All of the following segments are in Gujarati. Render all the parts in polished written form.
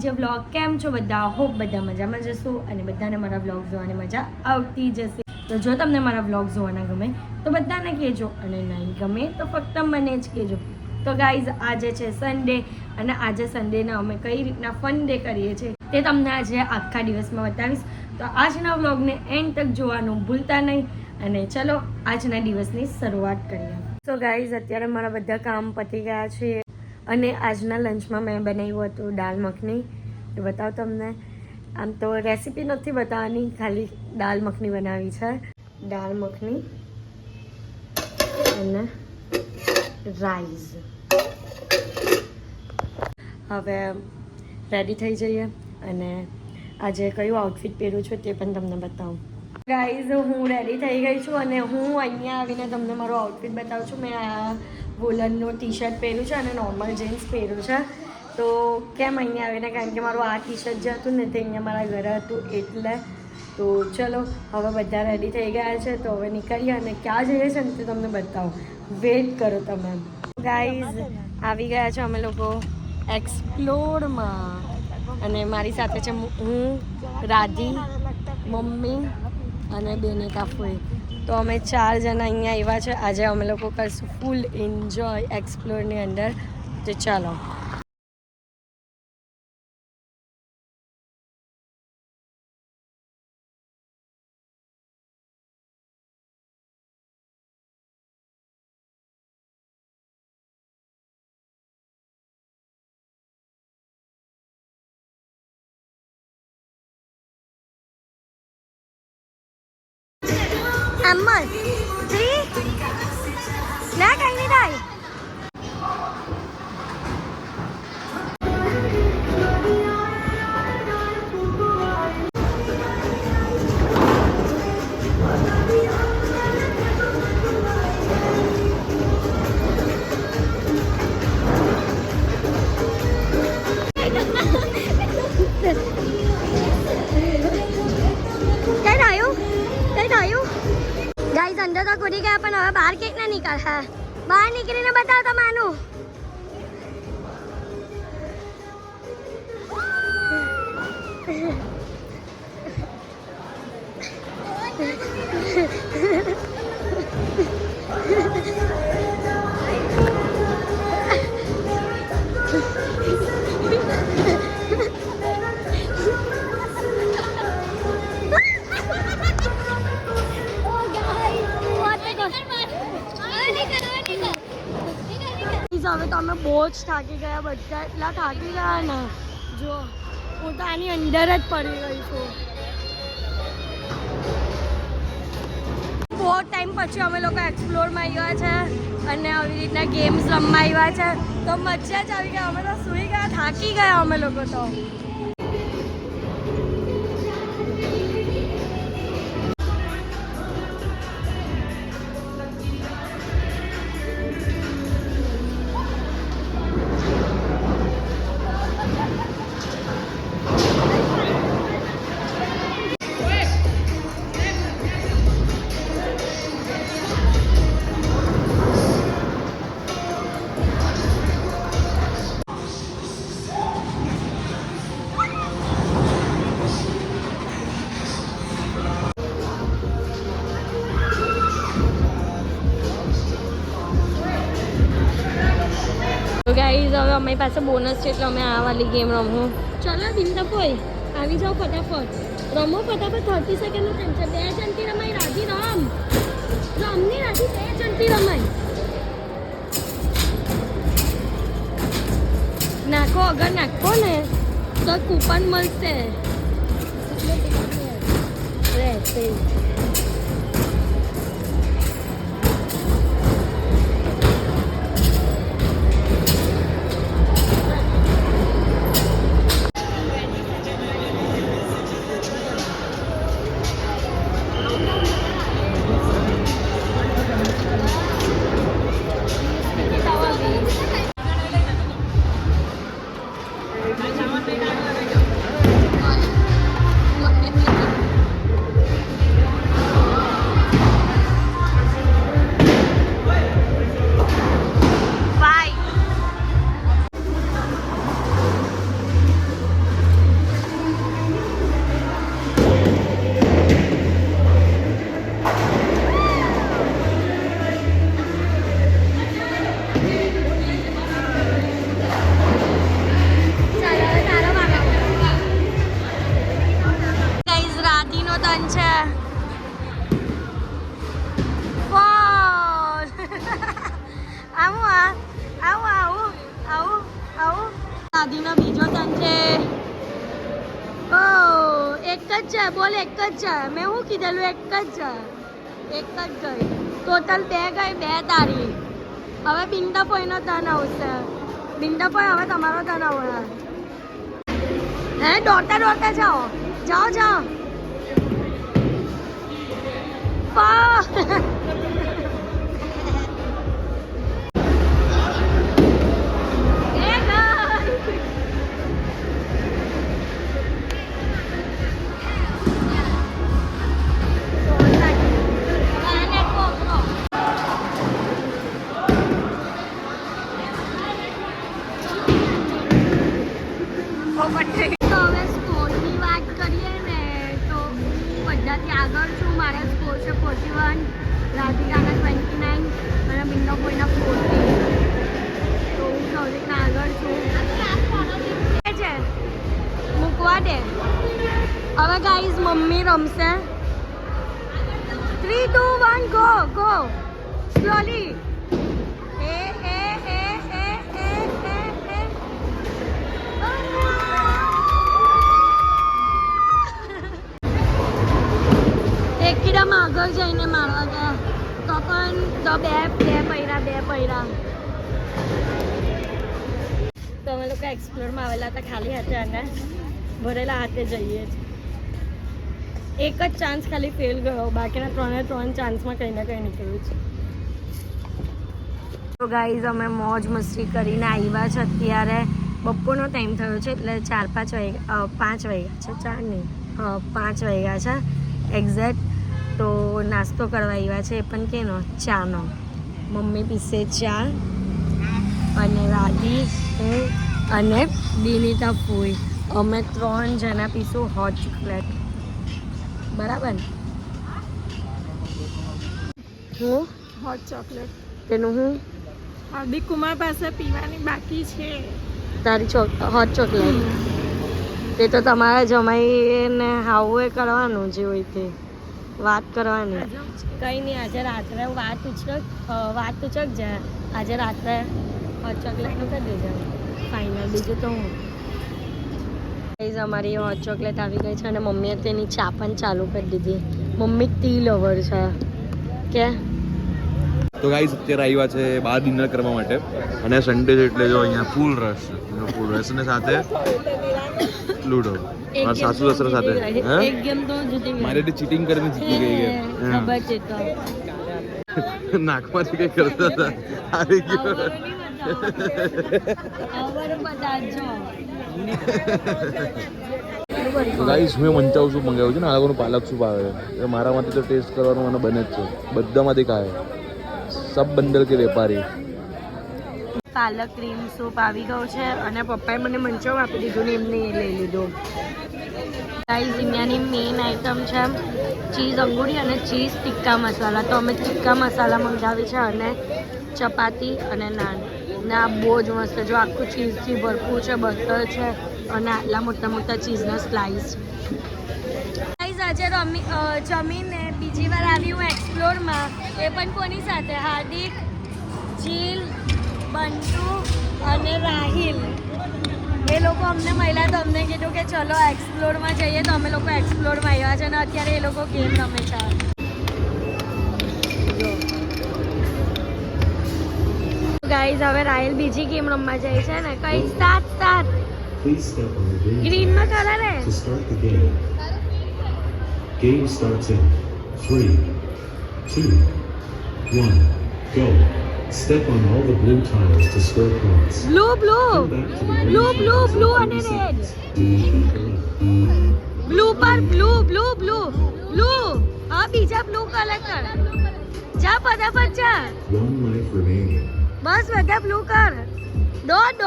છે વ્લોગ. કેમ છો બધા? હોપ બધા મજામાં જશો અને બધાને મારા વ્લોગ જોવાની મજા આવતી જશે. તો જો તમને મારા વ્લોગ જોવાના ગમે તો બધાને કહેજો અને નહીં ગમે તો ફક્ત મને જ કહેજો. તો ગાઈઝ આજે છે સન્ડે અને આજે સન્ડેના અમે કઈ રીતના ફન ડે કરીએ છીએ તે તમને આજે આખા દિવસમાં બતાવીશ. તો આજના વ્લોગને એન્ડ તક જોવાનું ભૂલતા નહીં અને ચલો આજના દિવસની શરૂઆત કરીએ. તો ગાઈઝ અત્યારે મારા બધા કામ પતી ગયા છે અને આજના લંચમાં મેં બનાવ્યું હતું દાલ મખની. તો બતાવો તમને. આમ તો રેસીપી નથી બતાવવાની, ખાલી દાલ મખની બનાવી છે. દાલ મખની અને રાઈસ. હવે રેડી થઈ જઈએ અને આજે કયું આઉટફિટ પહેરું છું તે પણ તમને બતાવું. ગાઈઝ હું રેડી થઈ ગઈ છું અને હું અહીંયા આવીને તમને મારું આઉટફિટ બતાવું છું. મેં આ વોલનનું ટી શર્ટ પહેર્યું છે અને નોર્મલ જીન્સ પહેર્યું છે. તો કેમ અહીંયા આવીને, કારણ કે મારું આ ટી શર્ટ જે હતું ને તે અહીંયા મારા ઘરે હતું એટલે. તો ચલો હવે બધા રેડી થઈ ગયા છે તો હવે નીકળીએ અને ક્યાં જઈએ છે ને તે તમને બતાવું. વેઇટ કરો તમે. ગાઈઝ આવી ગયા છો અમે લોકો એક્સપ્લોરમાં અને મારી સાથે છે હું, રાધી, મમ્મી અને બેને કાફુએ. તો અમે 4 જણા અહીંયા આવ્યા છે. આજે અમે લોકો કરશું ફૂલ એન્જોય એક્સપ્લોરની અંદર. તો ચાલો. Amal, 3, ના કઈ નહીં થાય. ગાઈઝ અંદર તો કૂદી ગયા પણ હવે બહાર કેક ના નીકળે. બહાર નીકળીને બતાવ તમારું. હવે તો અમે બહુ જ થાકી ગયા, બધા એટલા થાકી ગયા ને. જો હું તો આની અંદર જ પડી ગઈ છું. બહુ ટાઈમ પછી અમે લોકો એક્સપ્લોરમાં આવ્યા છે અને આવી રીતના ગેમ્સ રમવા આવ્યા છે તો મજા જ આવી ગઈ. અમે તો સૂઈ ગયા, થાકી ગયા અમે લોકો તો. ગાઈઝ હવે અમારી પાસે બોનસ છે એટલે અમે આ વાલી ગેમ રમવું. ચાલો બિંદપોઈ આવી જાઓ ફટાફટ. રમો ફટાફટ. 30 સેકન્ડનું ટાઈમ છે. 2 જણથી રમાય. રાધી રમ. રમની રાધી 2 જણથી રમાય. નાખો, અગર નાખો ને તો કૂપન મળશે. રહેશે. આવું દાદીનો બીજો તન છે. ઓ એક જ છે, બોલ એક જ છે. મેં શું કીધેલું? એક જ છે, એક જ ગઈ. ટોટલ 2 ગઈ, 2 તારી. હવે બિંદા પોઈનો તન આવશે. બિંદા પોઈ હવે તમારો તન આવે. હે દોડતા દોડતા જાઓ, જાઓ જાઓ. આગળ છું. મારા સ્કોર છે 41, રાધિકાના 29 અને બિંદા કોઈના 40. તો હું સૌથી આગળ છું. છે મૂકવા દે. હવે ગાઈઝ મમ્મી રમશે. 3, 2, 1 ગો ગો સ્લોલી. એકદમ આગળ જઈને મારવા ગયા તો પણ તો બે પૈરા. તો અમે લોકો એક્સપ્લોરમાં આવેલા હતા ખાલી હાથે અને ભરેલા હાથે જઈએ છીએ. એક જ ચાન્સ ખાલી ફેલ ગયો, બાકીના 3 ચાન્સમાં કંઈ ના કંઈ નીકળ્યું છે. તો ગાઈઝ અમે મોજ મસ્તી કરીને આવ્યા છે. અત્યારે બપોરનો ટાઈમ થયો છે એટલે 5 વાગ્યા છે. 4 નહીં, 5 વાગ્યા છે એક્ઝેક્ટ. તો નાસ્તો કરવા આવ્યા છે, એ પણ કેનો? ચાનો. મમ્મી પીસે ચા અને રાધી, હું અને બિનિતા ફૂઈ. અમે 3 જણા પીશું હોટ ચોકલેટ. બરાબર ને? હું હોટ ચોકલેટ તેનું હું હાર્દિક કુમાર પાસે પીવાની બાકી છે. તારી હોટ ચોકલેટ તે તો તમારા જમાઈને હાવું એ કરવાનું જે હોય તે વાત કરવાની. કંઈ નહીં, આજે રાત્રે વાત ઉચક જાય. આજે રાત્રે હોટ ચોકલેટનું કરી દેજો ફાઇનલ. બીજું તો હું અમારી હોટ ચોકલેટ આવી ગઈ છે અને મમ્મીએ તેની ચા પણ ચાલુ કરી દીધી. મમ્મી ટી લવર છે કે. તો ગાઈસ અત્યારે આવ્યા છે બહાર ડિનર કરવા માટે અને સન્ડે છે એટલે જો અહીંયા ફૂલ રશ અને સાથે લૂડો. મારા સાસુ સસરા સાથે એક ગેમ તો જીતી ગઈ. મારે ચીટિંગ કરીને જીતી ગઈ છે. ખબર છે તો નાકમાંથી કઈ કરતા હતા આવી ગયો. ગાઈસ મેં મંચાવ સૂપ મંગાવ્યું છે ને, આ લોકોનું પાલક સૂપ આવે છે. મારામાંથી તો ટેસ્ટ કરવાનું મને બને જ છે. બધામાંથી ખાય સબ બંડલ કે વેપારી. પાલક ક્રીમ સૂપ આવી ગયો છે અને પપ્પાએ મને મંચાવ આપી દીધું ને એમને એ લઈ લીધું. ગાઈસ અહીંયાની મેઇન આઈટમ છે ચીઝ અંગૂરી અને ચીઝ ટિક્કા મસાલા. તો અમે ટિક્કા મસાલા મંગાવી છે અને ચપાતી અને નાન. ને આ બહુ જ મસ્ત, જો આખું ચીઝથી ભરપૂર છે, બટર છે અને આટલા મોટા મોટા ચીઝના સ્લાઇસ. ગાઈસ આજે જમીને બીજી વાર આવી હું એક્સપ્લોરમાં. એ પણ કોની સાથે? હાર્દિક, જીલ, બંટુ અને રાહિલ. એ લોકો અમને મળ્યા તો અમને કીધું કે ચલો એક્સપ્લોરમાં જઈએ. તો અમે લોકો એક્સપ્લોરમાં આવ્યા છે અને અત્યારે એ લોકો ગેમ રમે છે. ગાઈઝ હવે રાહિલ બીજી ગેમ રમવા જાય છે ને. કઈ સ્ટાર્ટ ગ્રીનમાં કરે ને. Game starts in 3, 2, 1, go. Step on all the blue tiles to score points. Blue અને red. Blue પર blue. હા બીજા બ્લુ કલર કર. જા ફટાફટ જા. 1 life remaining. બસ બધા બ્લુ કર. દોડ.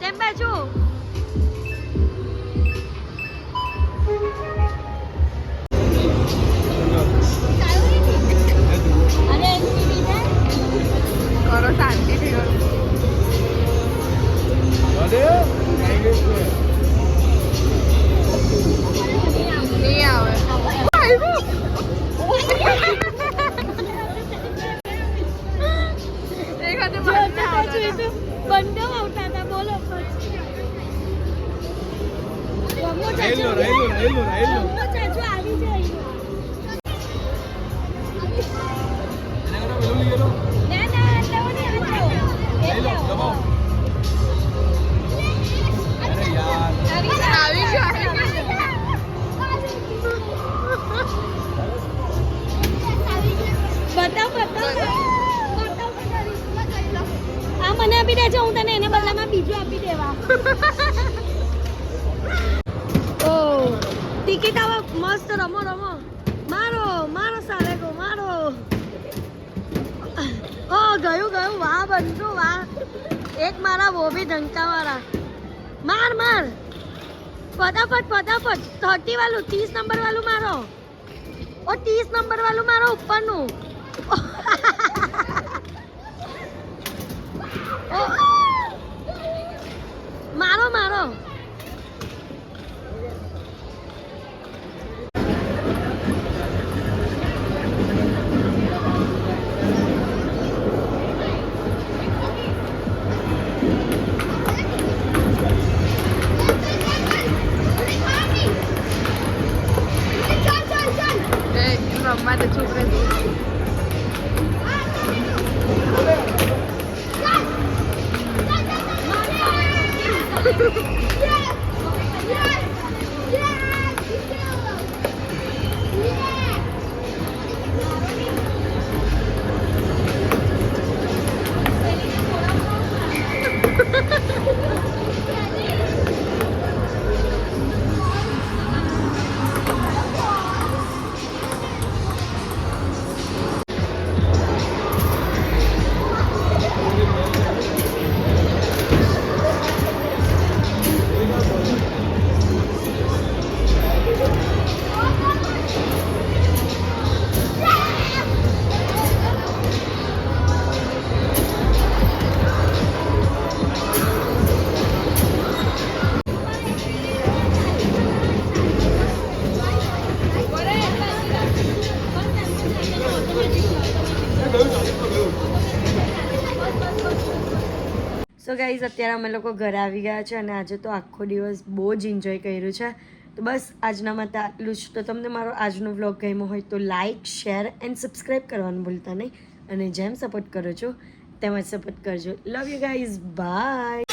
તેમ બાજુ. કરો શાંતિથી કરો. નહીં આવે. બંધો આવતા હતા બોલો પછી રમો ચાચુ આવી જાય આ મને આપી દેજો હું તને એને બદલામાં બીજું આપી દેવા ઓ ટિકિટ આવો મસ્ત રમો રમો મારો મારો સાલે ગો મારો ઓ ગયું વાહ બંધુ વાહ એક મારા वो भी ढंका वाला मार मार फटाफट 30 वालों 30 नंबर वालों मारो और 30 नंबर वालों मारो ऊपर नु मारो मारो રમવા તો ચૂપ રહે સો ગાઈઝ અત્યારે અમે લોકો ઘરે આવી ગયા છે અને આજે તો આખો દિવસ બહુ જ એન્જોય કર્યું છે તો બસ આજના માટે આટલું જ તો તમને મારો આજનો વ્લોગ ગમ્યો હોય તો લાઇક શેર એન્ડ સબસ્ક્રાઈબ કરવાનું ભૂલતા નહીં અને જેમ સપોર્ટ કરો છો તેમ જ સપોર્ટ કરજો લવ યુ ગાઈઝ બાય